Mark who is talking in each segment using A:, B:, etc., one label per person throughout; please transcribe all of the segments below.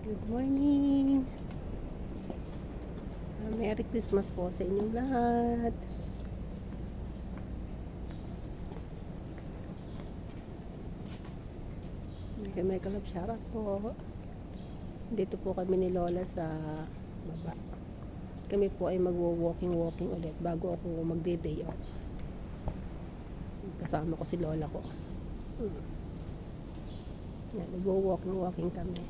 A: Good morning! Merry Christmas po sa inyong lahat. May kalab shoutout po. Dito po kami ni Lola sa baba. Kami po ay magwo-walking ulit bago ako magde-day off. Kasama ko si Lola ko. Yan, magwo-walking kami.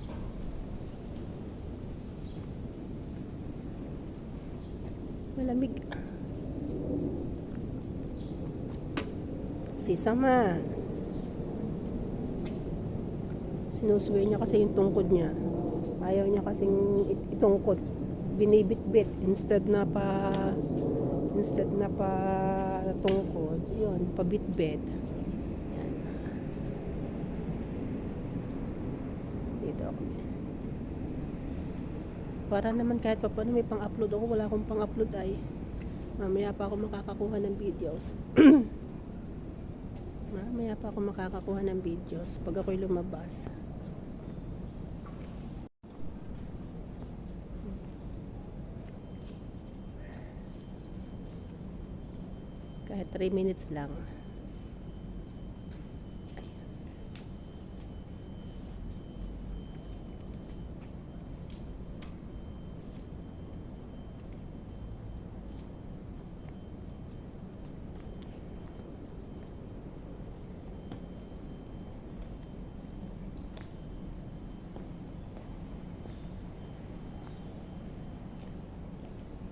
A: Malamig. Si Sama. Sinusway niya kasi yung tungkod niya. Ayaw niya kasing itungkod. Binibitbit instead na pa tungkod. Yun, pabitbit. Yan. Dito ako. Para naman kahit pa paano may pang-upload ako. Wala akong pang-upload ay. Mamaya pa ako makakakuha ng videos. Mamaya pa ako makakakuha ng videos pag ako'y lumabas. Kahit 3 minutes lang.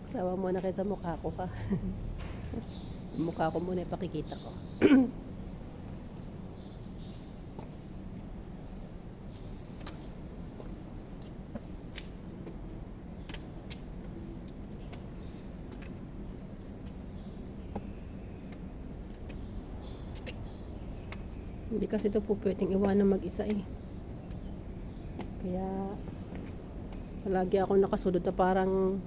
A: Sawa muna kayo sa mukha ko ka. Mukha ko muna ipakikita ko. Hindi kasi ito po pwedeng iwanan mag-isa eh. Kaya palagi ako nakasunod na parang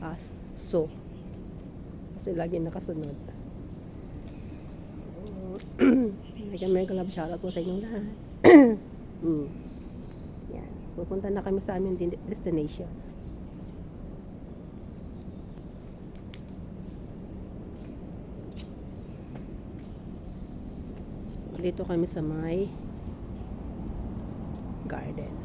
A: aso. Kasi lagi nakasunod. So, mega love shoutout po sa inyong lahat. Yan. Pupunta na kami sa aming destination. So, dito kami sa may garden.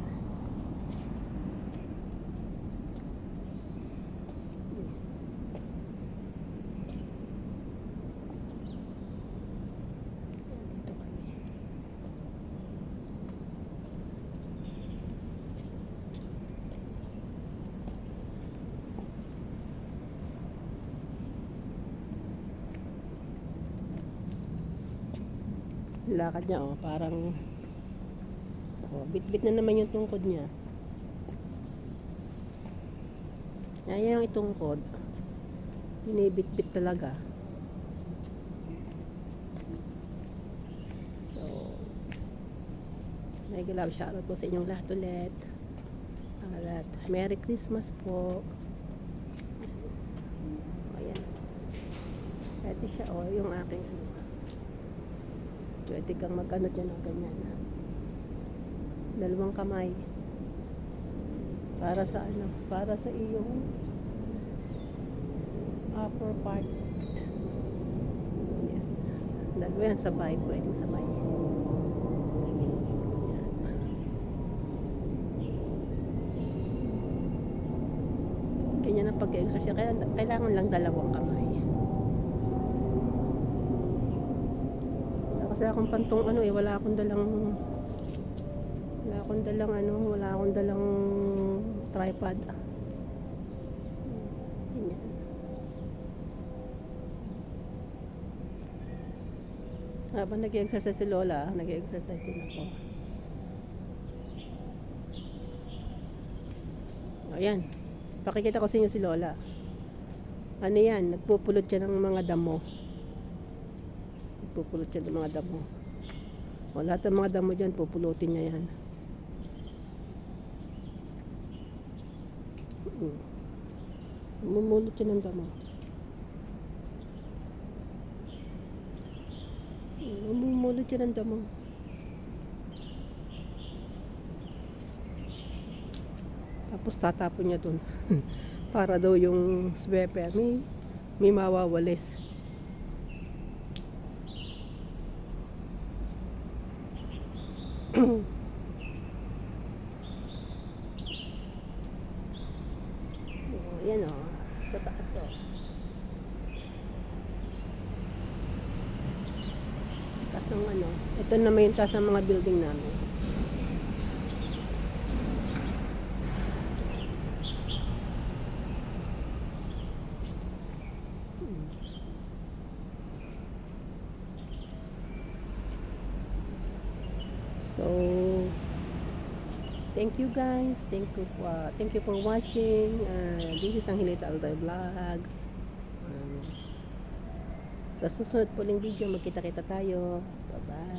A: Lakad niya parang bit-bit na naman yung tungkod niya. Ayan yung itungkod. Binibit-bit talaga. So, mega love shoutout po sa inyong lahat ulit. At Merry Christmas po. Ayan. Ito siya yung aking pwede kang mag-ano dyan ng ganyan. Dalawang kamay. Para sa ano? Para sa iyong upper part. Yan. Dalawa yan sabay. Pwedeng sabay. Yan. Ganyan ang pag-exercise. Kaya kailangan lang dalawang kamay. Kasi akong pantong wala akong dalang tripod. Ganyan. Habang nag-exercise si Lola, nag-exercise din ako. Ayan. Pakikita ko sa inyo si Lola. Ano yan? Nagpupulot siya ng mga damo. Pupulot siya ng mga damo. Lahat ng mga damo dyan, pupulutin niya yan. Mumulot siya ng damo. Mumulot siya ng damo. Tapos tatapon niya dun. Para daw yung sweeper may mawawalis. Oh, yan o. Sa taas o. Taas ng ano. Ito naman yung taas ng mga building namin. So, thank you guys. Thank you for watching. This is Angelita Alday Vlogs. Sa susunod po ng video, magkita-kita tayo. Bye-bye.